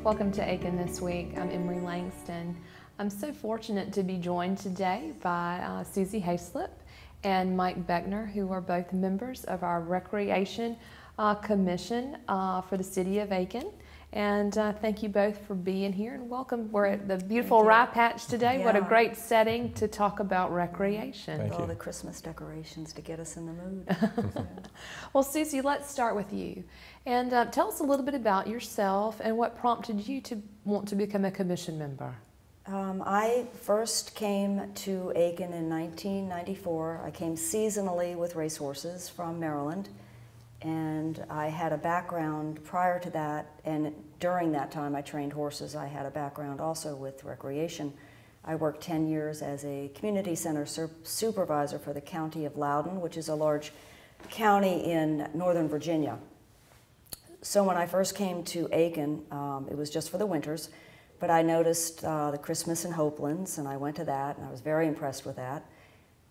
Welcome to Aiken This Week. I'm Emery Langston. I'm so fortunate to be joined today by Susie Hayslip and Mike Beckner, who are both members of our Recreation Commission for the City of Aiken. And thank you both for being here and welcome. We're at the beautiful rye patch today. Yeah. What a great setting to talk about recreation. With all the Christmas decorations to get us in the mood. Well, Susie, let's start with you. And tell us a little bit about yourself and what prompted you to want to become a commission member. I first came to Aiken in 1994. I came seasonally with racehorses from Maryland. And I had a background prior to that, and during that time I trained horses. I had a background also with recreation. I worked 10 years as a community center supervisor for the county of Loudoun, which is a large county in Northern Virginia. So when I first came to Aiken, it was just for the winters, but I noticed the Christmas in Hopelands, and I went to that, and I was very impressed with that.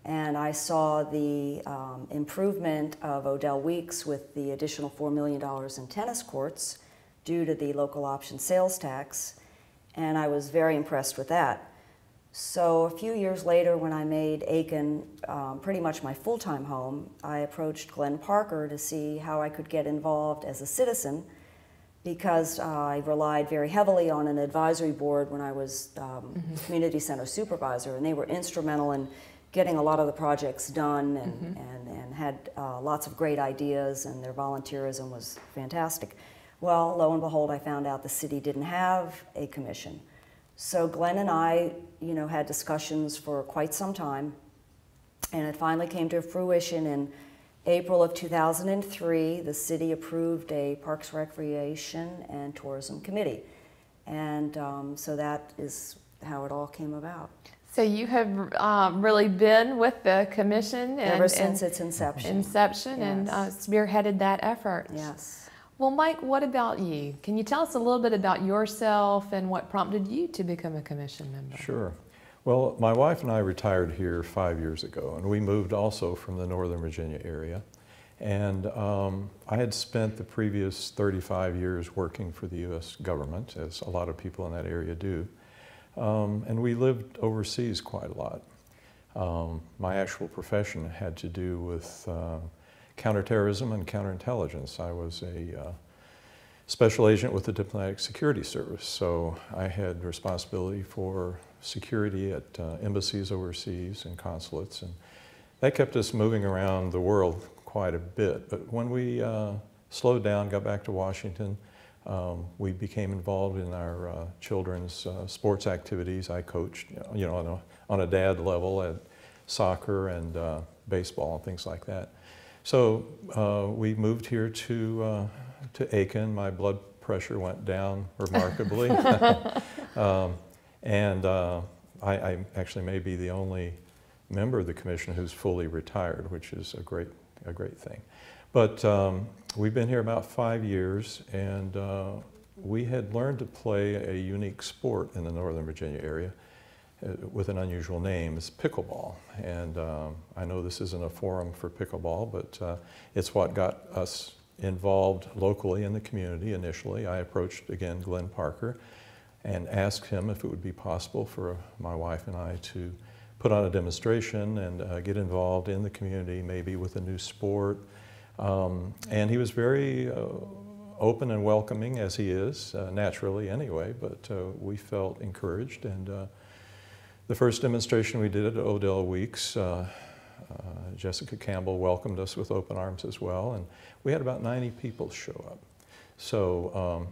And I saw the improvement of Odell Weeks with the additional $4 million in tennis courts due to the local option sales tax, and I was very impressed with that. So a few years later, when I made Aiken pretty much my full-time home, I approached Glenn Parker to see how I could get involved as a citizen, because I relied very heavily on an advisory board when I was community center supervisor, and they were instrumental in getting a lot of the projects done and had lots of great ideas, and their volunteerism was fantastic. Well, lo and behold, I found out the city didn't have a commission. So Glenn and I, had discussions for quite some time, and it finally came to fruition in April of 2003. The city approved a Parks, Recreation, and Tourism Committee. And so that is how it all came about. So you have really been with the commission ever since its inception. Yes. And spearheaded that effort. Yes. Well, Mike, what about you? Can you tell us a little bit about yourself and what prompted you to become a commission member? Sure. Well, my wife and I retired here 5 years ago, and we moved also from the Northern Virginia area. And I had spent the previous 35 years working for the U.S. government, as a lot of people in that area do. And we lived overseas quite a lot. My actual profession had to do with counterterrorism and counterintelligence. I was a special agent with the Diplomatic Security Service, so I had responsibility for security at embassies overseas and consulates, and that kept us moving around the world quite a bit. But when we slowed down, got back to Washington, we became involved in our children's sports activities. I coached, on a dad level at soccer and baseball and things like that. So we moved here to Aiken. My blood pressure went down remarkably, and I actually may be the only member of the commission who's fully retired, which is a great thing. But we've been here about 5 years, and we had learned to play a unique sport in the Northern Virginia area with an unusual name. It's pickleball. And I know this isn't a forum for pickleball, but it's what got us involved locally in the community initially. I approached, again, Glenn Parker and asked him if it would be possible for my wife and I to put on a demonstration and get involved in the community, maybe with a new sport. And he was very open and welcoming, as he is, naturally anyway, but we felt encouraged. And the first demonstration we did at Odell Weeks, Jessica Campbell welcomed us with open arms as well, and we had about 90 people show up. So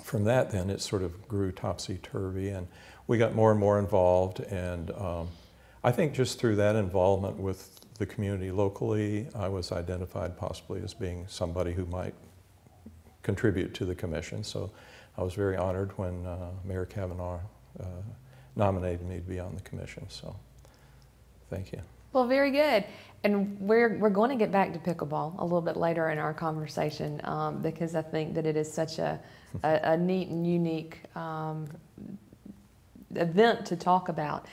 from that then it sort of grew topsy-turvy, and we got more and more involved, and I think just through that involvement with the community locally, I was identified possibly as being somebody who might contribute to the commission. So I was very honored when Mayor Kavanaugh nominated me to be on the commission. So thank you. Well, very good. And we're going to get back to pickleball a little bit later in our conversation because I think that it is such a neat and unique event to talk about.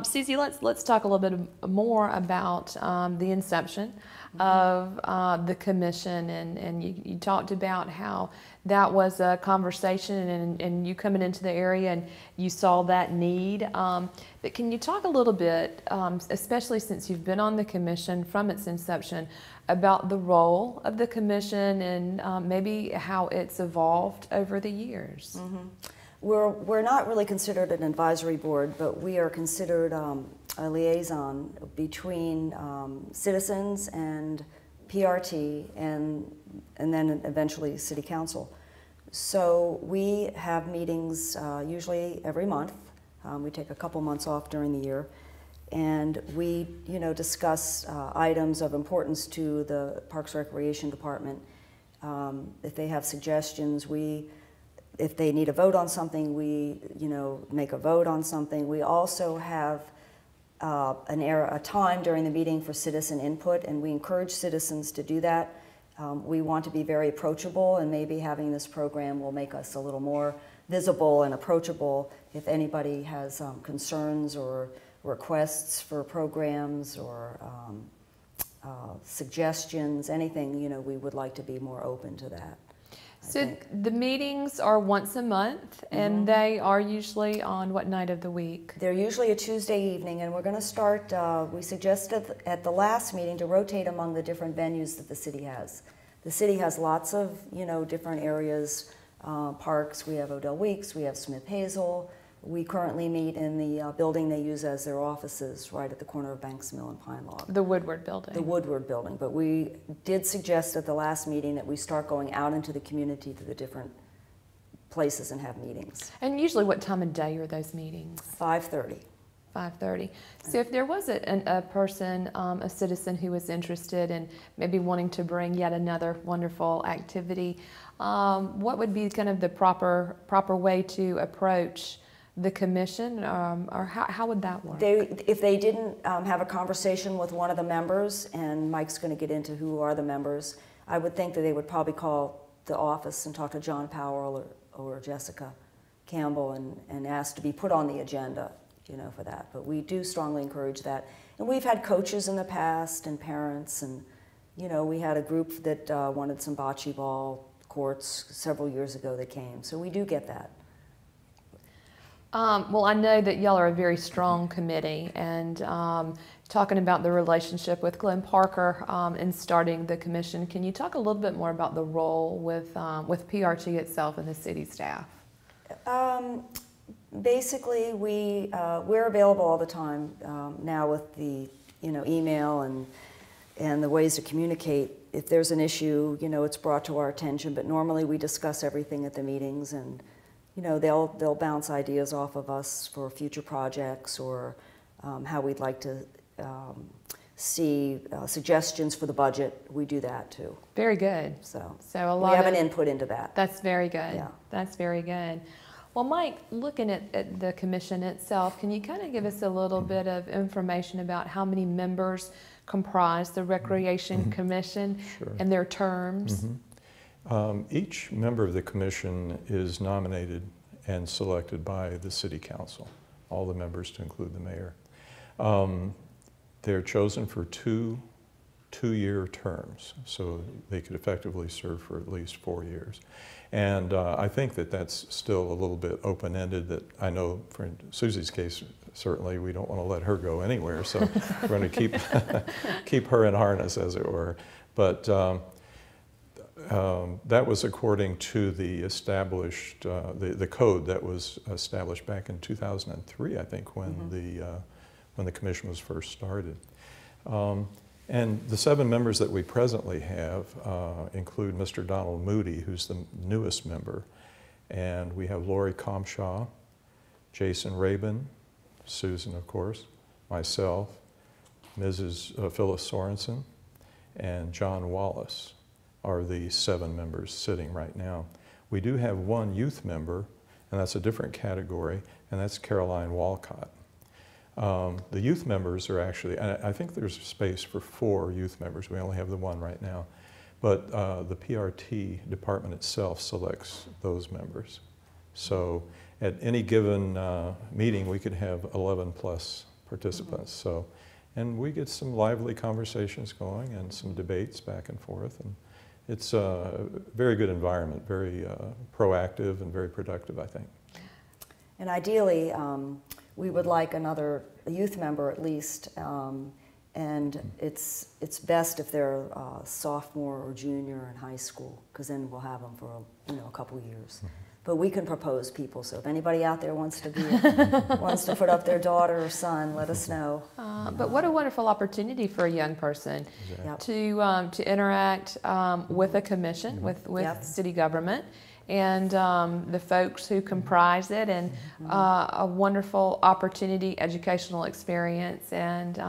Susie, let's talk a little bit more about the inception of the commission, and you talked about how that was a conversation, and you coming into the area and you saw that need. But can you talk a little bit, especially since you've been on the commission from its inception, about the role of the commission and maybe how it's evolved over the years? Mm-hmm. We're not really considered an advisory board, but we are considered a liaison between citizens and PRT and then eventually City Council. So we have meetings usually every month. We take a couple months off during the year, and we discuss items of importance to the Parks Recreation Department. If they have suggestions, if they need a vote on something, we make a vote on something. We also have a time during the meeting for citizen input, and we encourage citizens to do that. We want to be very approachable, and maybe having this program will make us a little more visible and approachable. If anybody has concerns or requests for programs or suggestions, anything, we would like to be more open to that. So the meetings are once a month, and they are usually on what night of the week? They're usually a Tuesday evening, and we're going to start, we suggested at the last meeting to rotate among the different venues that the city has. The city has lots of, different areas, parks. We have Odell Weeks, we have Smith Hazel. We currently meet in the building they use as their offices right at the corner of Banks Mill and Pine Log. The Woodward building. The Woodward building, but we did suggest at the last meeting that we start going out into the community to the different places and have meetings. And usually what time of day are those meetings? 5:30. 5:30. So if there was a person, a citizen who was interested in maybe wanting to bring yet another wonderful activity, what would be kind of the proper way to approach the commission, or how would that work? If they didn't have a conversation with one of the members, and Mike's going to get into who are the members, I would think that they would probably call the office and talk to John Powell or Jessica Campbell and ask to be put on the agenda, for that. But we do strongly encourage that. And we've had coaches in the past and parents, and we had a group that wanted some bocce ball courts several years ago that came. So we do get that. Well, I know that y'all are a very strong committee, and talking about the relationship with Glenn Parker in starting the commission, can you talk a little bit more about the role with PRT itself and the city staff? Basically, we're available all the time now with the email and the ways to communicate. If there's an issue, it's brought to our attention. But normally, we discuss everything at the meetings, and they'll bounce ideas off of us for future projects or how we'd like to see suggestions for the budget. We do that too. Very good. So a lot we have an input into that. That's very good. Yeah. That's very good. Well, Mike, looking at the commission itself, can you kind of give us a little bit of information about how many members comprise the Recreation Commission and their terms? Each member of the commission is nominated and selected by the City Council, all the members to include the mayor. They're chosen for two-year terms, so they could effectively serve for at least 4 years. And I think that that's still a little bit open-ended. That I know for Susie's case, certainly we don't want to let her go anywhere, so we're going to keep her in harness, as it were. But that was according to the established, the code that was established back in 2003, I think, when the commission was first started. And the 7 members that we presently have include Mr. Donald Moody, who's the newest member, and we have Lori Comshaw, Jason Rabin, Susan, of course, myself, Mrs. Phyllis Sorensen, and John Wallace are the 7 members sitting right now. We do have 1 youth member, and that's a different category, and that's Caroline Walcott. The youth members are actually, and I think there's space for 4 youth members. We only have the 1 right now. But the PRT department itself selects those members. So at any given meeting, we could have 11 plus participants. So, and we get some lively conversations going and some debates back and forth, and it's a very good environment, very proactive and very productive, I think. And ideally, we would like another youth member at least, and it's best if they're a sophomore or junior in high school, because then we'll have them for a couple years. But we can propose people, so if anybody out there wants to wants to put up their daughter or son, let us know. But what a wonderful opportunity for a young person to interact with a commission, with city government, and the folks who comprise it, and a wonderful opportunity, educational experience, and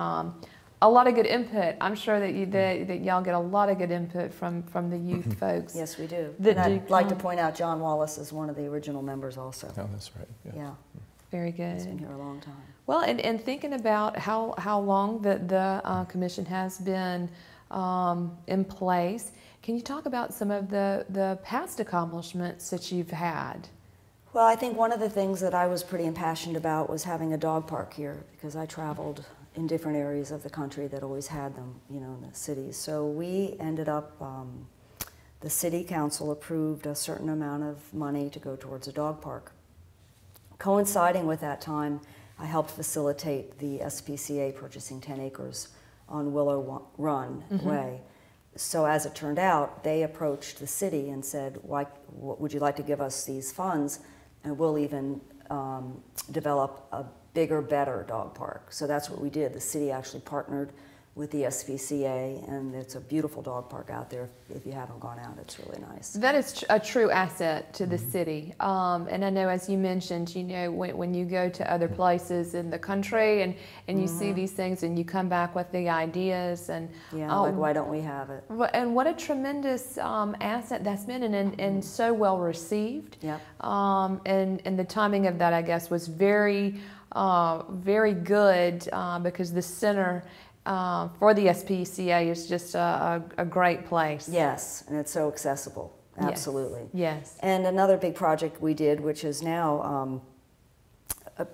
a lot of good input. I'm sure that y'all get a lot of good input from the youth folks. Yes, we do. And I'd like to point out John Wallace is one of the original members also. Oh, that's right. Yeah. Very good. He's been here a long time. Well, and thinking about how long the commission has been in place, can you talk about some of the past accomplishments that you've had? Well, I think one of the things that I was pretty impassioned about was having a dog park here, because I traveled in different areas of the country that always had them, in the cities. So we ended up, the city council approved a certain amount of money to go towards a dog park. Coinciding with that time, I helped facilitate the SPCA purchasing 10 acres on Willow Run Way. So as it turned out, they approached the city and said, would you like to give us these funds, and we'll even develop a bigger, better dog park. So that's what we did. The city actually partnered with the SPCA, and it's a beautiful dog park out there. If you haven't gone out, it's really nice. That is a true asset to the city. And I know, as you mentioned, when you go to other places in the country and you see these things and you come back with the ideas, and like, why don't we have it? And what a tremendous asset that's been, and so well received. Yeah. And the timing of that, I guess, was very good, because the center for the SPCA is just a great place. Yes, and it's so accessible. Absolutely. Yes. And another big project we did, which is now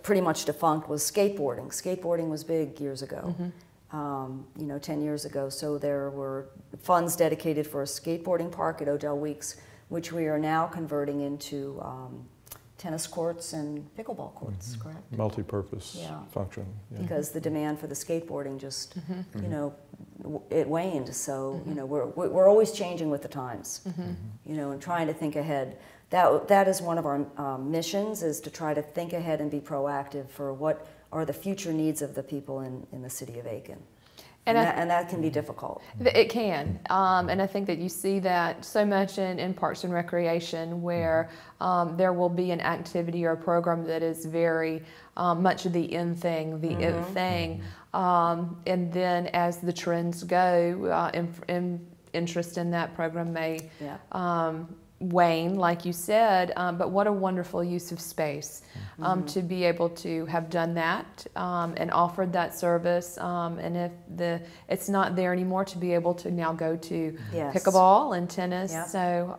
pretty much defunct, was skateboarding. Skateboarding was big years ago, 10 years ago. So there were funds dedicated for a skateboarding park at Odell Weeks, which we are now converting into tennis courts and pickleball courts, correct? Multi-purpose function. Yeah. Because the demand for the skateboarding just, it waned. So, we're always changing with the times, and trying to think ahead. That is one of our missions, is to try to think ahead and be proactive for what are the future needs of the people in the city of Aiken. And that can be difficult. It can, and I think that you see that so much in Parks and Recreation, where there will be an activity or a program that is very much the in thing, the it thing, and then as the trends go, interest in that program may wane, like you said, but what a wonderful use of space to be able to have done that and offered that service, and if it's not there anymore, to be able to now go to pickleball and tennis. So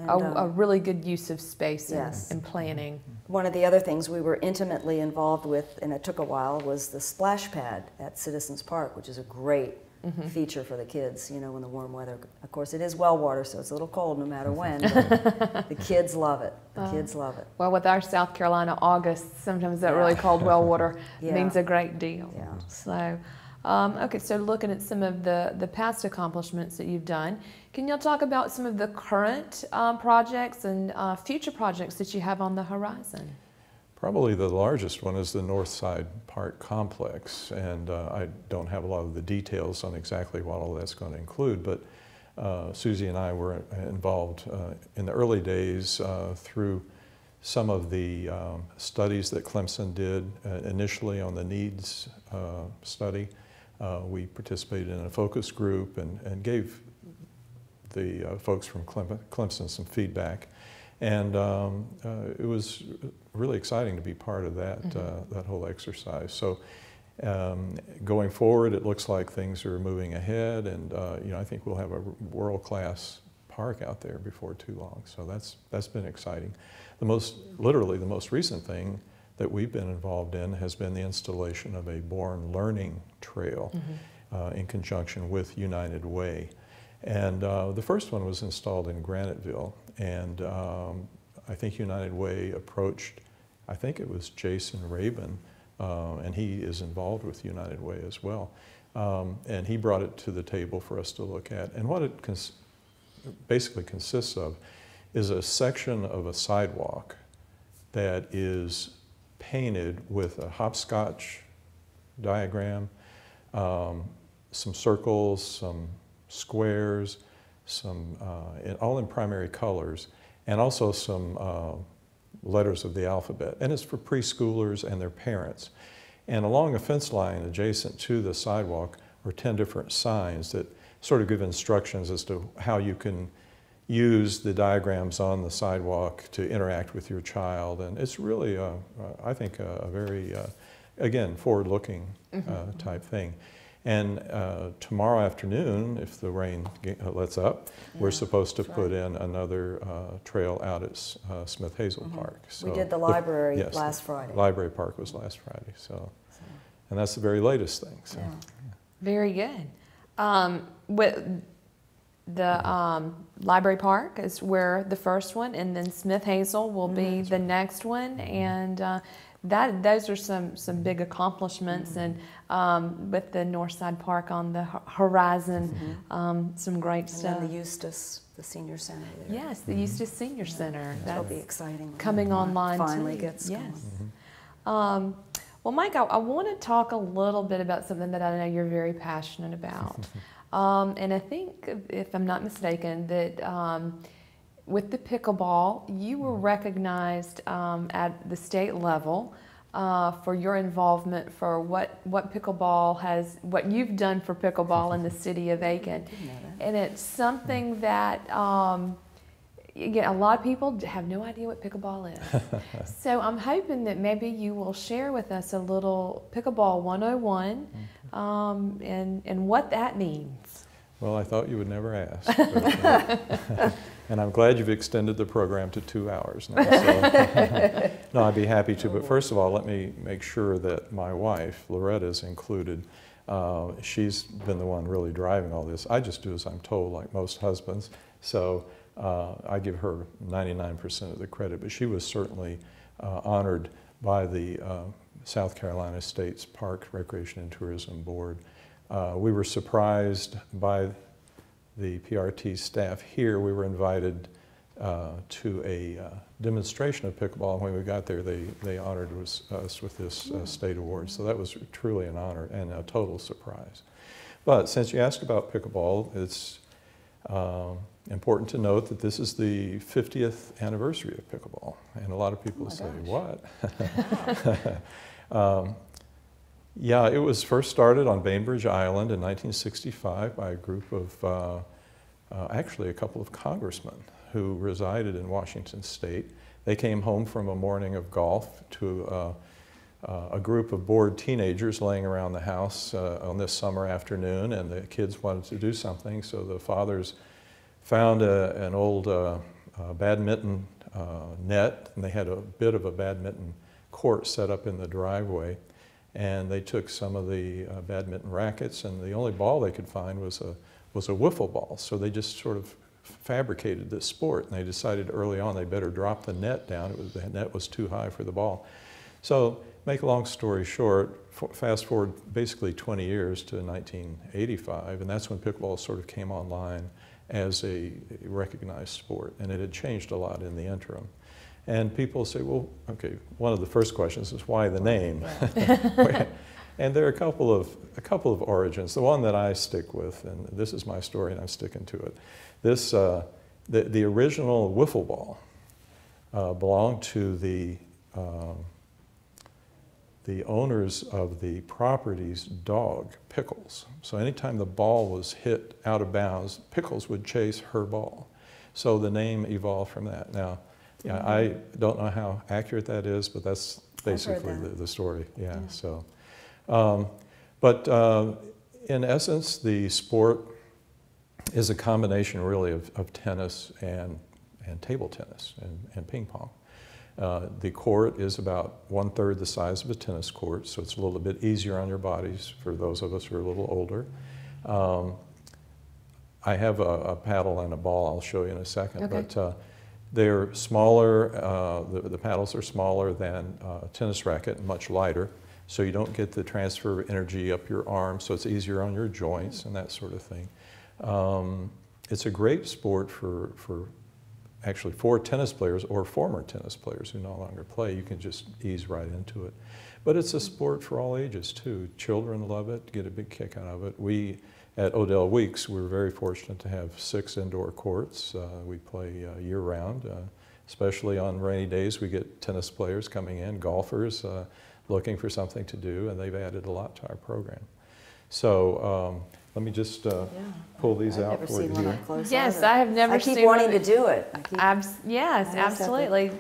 a really good use of space and planning. One of the other things we were intimately involved with, and it took a while, was the splash pad at Citizens Park, which is a great feature for the kids, when the warm weather. Of course, it is well water, so it's a little cold no matter when, but the kids love it. The kids love it. Well, with our South Carolina August, sometimes that really cold well water means a great deal. Yeah. So, okay, so looking at some of the past accomplishments that you've done, can you talk about some of the current projects and future projects that you have on the horizon? Probably the largest one is the Northside Park Complex, and I don't have a lot of the details on exactly what all that's going to include, but Susie and I were involved in the early days through some of the studies that Clemson did initially on the needs study. We participated in a focus group and gave the folks from Clemson some feedback. And it was really exciting to be part of that, that whole exercise. So going forward, it looks like things are moving ahead, and I think we'll have a world-class park out there before too long. So that's been exciting. Literally the most recent thing that we've been involved in has been the installation of a Born Learning Trail in conjunction with United Way. And the first one was installed in Graniteville, and I think United Way approached, I think it was Jason Rabin, and he is involved with United Way as well. And he brought it to the table for us to look at. And what it basically consists of is a section of a sidewalk that is painted with a hopscotch diagram, some circles, some squares, all in primary colors, and also some letters of the alphabet. And it's for preschoolers and their parents. And along a fence line adjacent to the sidewalk are 10 different signs that sort of give instructions as to how you can use the diagrams on the sidewalk to interact with your child. And it's really, I think, a very, again, forward-looking type thing. And tomorrow afternoon, if the rain lets up, we're supposed to put in another trail out at Smith Hazel Park. So we did the library last Friday. Library Park was last Friday, and that's the very latest thing. So. Yeah. Very good. With the Library Park is where the first one, and then Smith Hazel will be the next one, and those are some big accomplishments, and with the Northside Park on the horizon, some great stuff. And then the Eustace, the senior center there. Yes, the Eustace Senior Center. That'll be exciting. Coming online finally too. gets going. Well, Mike, I want to talk a little bit about something that I know you're very passionate about. And I think, if I'm not mistaken, that with the pickleball, you were recognized at the state level for your involvement for what pickleball has, what you've done for pickleball in the city of Aiken. And it's something that again, a lot of people have no idea what pickleball is. So I'm hoping that maybe you will share with us a little Pickleball 101 and what that means. Well, I thought you would never ask. But, and I'm glad you've extended the program to 2 hours now. So, no, I'd be happy to. But first of all, let me make sure that my wife, Loretta, is included. She's been the one really driving all this. I just do as I'm told, like most husbands. So I give her 99% of the credit. But she was certainly honored by the South Carolina State's Park, Recreation, and Tourism Board. We were surprised by the PRT staff here. We were invited to a demonstration of pickleball, and when we got there, they honored us with this state award. So that was truly an honor and a total surprise. But since you asked about pickleball, it's important to note that this is the 50th anniversary of pickleball. And a lot of people say, what? Yeah, it was first started on Bainbridge Island in 1965 by a group of, actually a couple of congressmen who resided in Washington State. They came home from a morning of golf to a group of bored teenagers laying around the house on this summer afternoon, and the kids wanted to do something, so the fathers found an old badminton net, and they had a bit of a badminton court set up in the driveway. And they took some of the badminton rackets, and the only ball they could find was a wiffle ball. So they just sort of fabricated this sport, and they decided early on they better drop the net down. The net was too high for the ball. So, make a long story short, fast forward basically 20 years to 1985, and that's when pickleball sort of came online as a recognized sport, and it had changed a lot in the interim. And people say, well, okay, one of the first questions is why the name? And there are a couple of origins. The one that I stick with, and this is my story and I'm sticking to it. This, the original wiffle ball belonged to the owners of the property's dog, Pickles. So anytime the ball was hit out of bounds, Pickles would chase her ball. So the name evolved from that. Now, yeah, I don't know how accurate that is, but that's basically the story. Yeah. So, but in essence, the sport is a combination really of tennis and table tennis and ping pong. The court is about 1/3 the size of a tennis court, so it's a little bit easier on your bodies for those of us who are a little older. I have a paddle and a ball I'll show you in a second, Okay. but they're smaller, the paddles are smaller than a tennis racket and much lighter, so you don't get the transfer of energy up your arm, so it's easier on your joints and that sort of thing. It's a great sport actually for tennis players or former tennis players who no longer play. You can just ease right into it. But it's a sport for all ages too. Children love it, get a big kick out of it. We, at Odell Weeks, we're very fortunate to have 6 indoor courts. We play year-round, especially on rainy days. We get tennis players coming in, golfers looking for something to do, and they've added a lot to our program. So let me just pull these out for you I've never seen one here. up close. Yes, either. I have never I seen keep wanting one. to do it. Yes, I always have to- absolutely.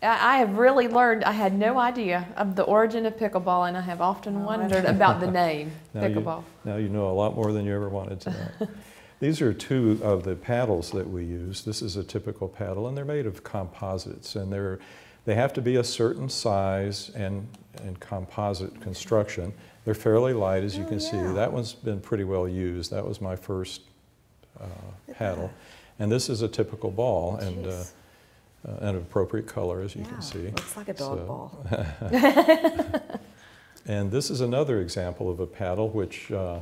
I have really learned, I had no idea of the origin of pickleball, and I have often wondered about the name, pickleball. Now you know a lot more than you ever wanted to know. These are 2 of the paddles that we use. This is a typical paddle, and they're made of composites, and they have to be a certain size and composite construction. They're fairly light, as you can see. That one's been pretty well used. That was my first paddle. And this is a typical ball, and an appropriate color, as you can see. Looks like a dog ball. And this is another example of a paddle, which I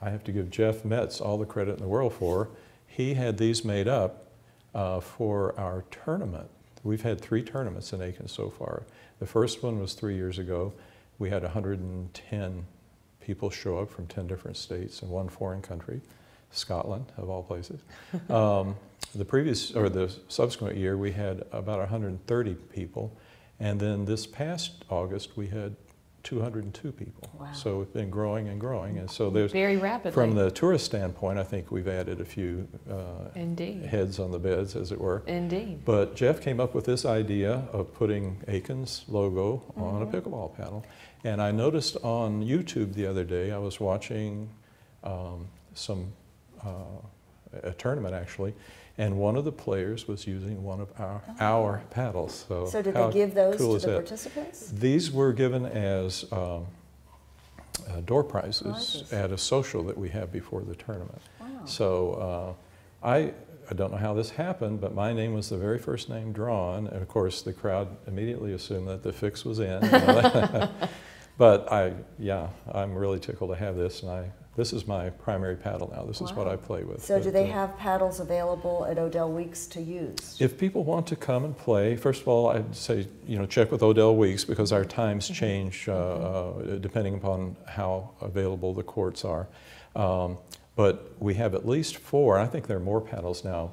have to give Jeff Metz all the credit in the world for. He had these made up for our tournament. We've had 3 tournaments in Aiken so far. The first one was 3 years ago. We had 110 people show up from 10 different states and 1 foreign country, Scotland, of all places. The subsequent year, we had about 130 people, and then this past August, we had 202 people. Wow. So it's been growing and growing, and so there's Very rapidly. from the tourist standpoint, I think we've added a few Indeed. heads on the beds, as it were. Indeed. But Jeff came up with this idea of putting Aiken's logo on a pickleball paddle. And I noticed on YouTube the other day, I was watching a tournament actually, and one of the players was using one of our paddles. So did how they give those cool to is the that? participants? These were given as door prizes at a social that we have before the tournament. Wow. So I don't know how this happened, but my name was the very first name drawn, and of course the crowd immediately assumed that the fix was in. But I'm really tickled to have this, and this is my primary paddle now. This is what I play with. So do they have paddles available at Odell Weeks to use? If people want to come and play, first of all, I'd say, check with Odell Weeks, because our times change depending upon how available the courts are. But we have at least 4, I think there are more paddles now,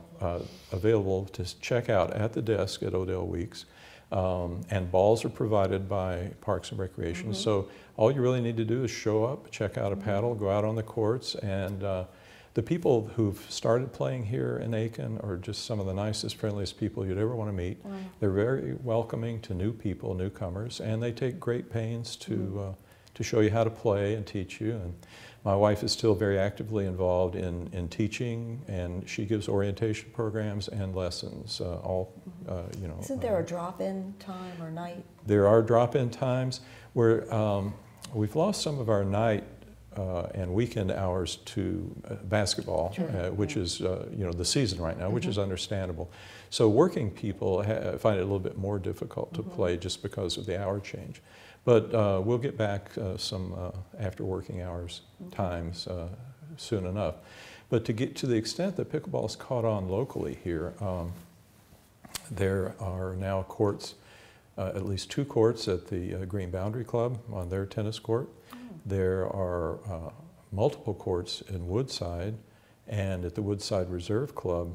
available to check out at the desk at Odell Weeks. And balls are provided by Parks and Recreation. So all you really need to do is show up, check out a paddle, go out on the courts, and the people who've started playing here in Aiken are just some of the nicest, friendliest people you'd ever want to meet. They're very welcoming to new people, newcomers, and they take great pains to show you how to play and teach you. And my wife is still very actively involved in teaching, and she gives orientation programs and lessons, Isn't there a drop-in time or night? There are drop-in times where we've lost some of our night and weekend hours to basketball, which is the season right now, which is understandable. So working people find it a little bit more difficult to play just because of the hour change. But we'll get back some after working hours times soon enough. But to get to the extent that pickleball's caught on locally here, there are now courts, at least 2 courts at the Green Boundary Club on their tennis court. There are multiple courts in Woodside, and at the Woodside Reserve Club,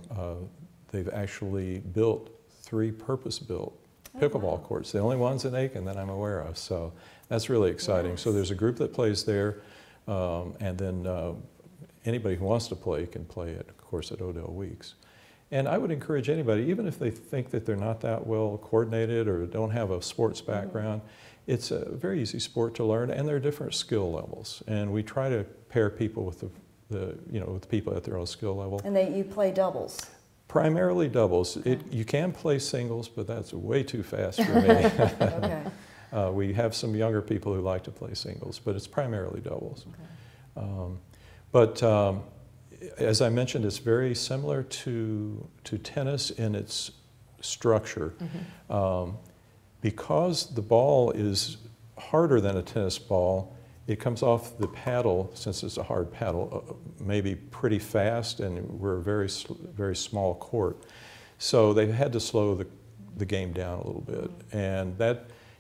they've actually built 3 purpose-built pickleball courts, the only ones in Aiken that I'm aware of. So that's really exciting. Yes. So there's a group that plays there, and then anybody who wants to play can play, of course, at Odell Weeks. And I would encourage anybody, even if they think that they're not that well coordinated or don't have a sports background, it's a very easy sport to learn, and there are different skill levels. And we try to pair people with with people at their own skill level. And you play doubles? Primarily doubles. You can play singles, but that's way too fast for me. Okay. We have some younger people who like to play singles, but it's primarily doubles. Okay. As I mentioned, it's very similar to tennis in its structure. Because the ball is harder than a tennis ball, it comes off the paddle, since it's a hard paddle, maybe pretty fast, and we're a very small court. So they had to slow the game down a little bit. And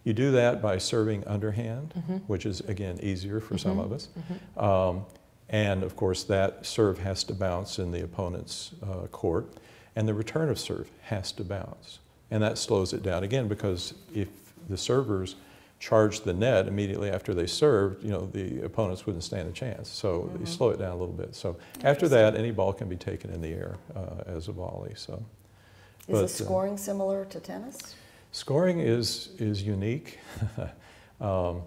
you do that by serving underhand, which is, again, easier for some of us. And of course, that serve has to bounce in the opponent's court, and the return of serve has to bounce. And that slows it down, again, because if the servers charged the net immediately after they served, the opponents wouldn't stand a chance. So you slow it down a little bit. So after that, any ball can be taken in the air as a volley. So, is the scoring similar to tennis? Scoring is unique. You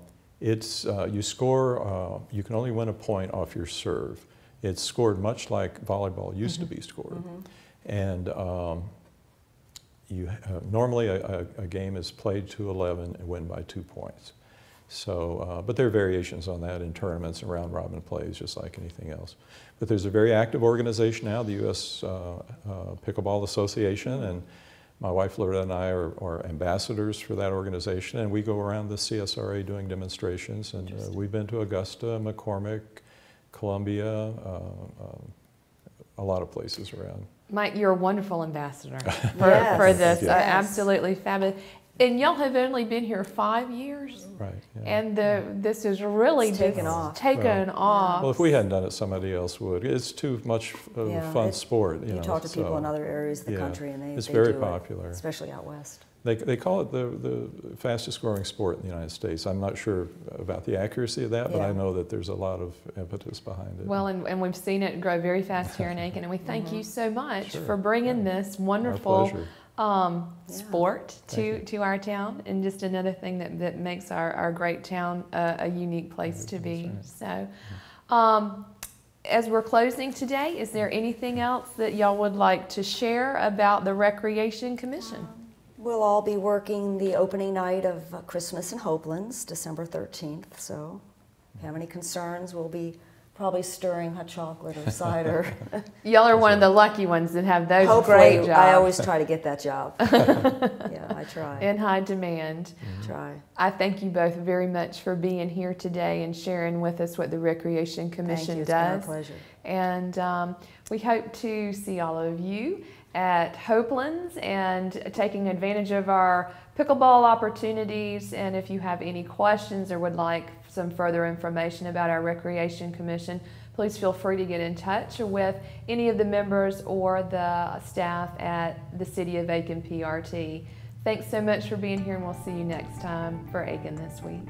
score. You can only win a point off your serve. It's scored much like volleyball used to be scored, and normally a game is played to 11 and win by 2 points. So, but there are variations on that in tournaments and round robin plays, just like anything else. But there's a very active organization now, the U.S. Pickleball Association, and my wife Loretta and I are ambassadors for that organization, and we go around the CSRA doing demonstrations. And we've been to Augusta, McCormick, Columbia, a lot of places around. Mike, you're a wonderful ambassador for this. Yes. Absolutely fabulous. And y'all have only been here 5 years? Right. Yeah. And this is really taken off. Well, if we hadn't done it, somebody else would. It's too much of a fun sport. You talk to people in other areas of the country, and it's they very do popular, especially out west. They call it the fastest growing sport in the United States. I'm not sure about the accuracy of that, but I know that there's a lot of impetus behind it. Well, and we've seen it grow very fast here in Aiken, and we thank you so much for bringing this wonderful sport to our town, and just another thing that makes our great town a unique place to be. So, as we're closing today, is there anything else that y'all would like to share about the Recreation Commission? We'll all be working the opening night of Christmas in Hopelands, December 13th. So if you have any concerns, we'll be probably stirring hot chocolate or cider. Y'all are one of the lucky ones that have those Hopefully, great jobs. I always try to get that job. Yeah, I try. In high demand. Try. I thank you both very much for being here today and sharing with us what the Recreation Commission does. It's been our pleasure. And we hope to see all of you at Hopelands and taking advantage of our pickleball opportunities. And if you have any questions or would like some further information about our Recreation Commission, please feel free to get in touch with any of the members or the staff at the City of Aiken PRT. Thanks so much for being here, and we'll see you next time for Aiken This Week.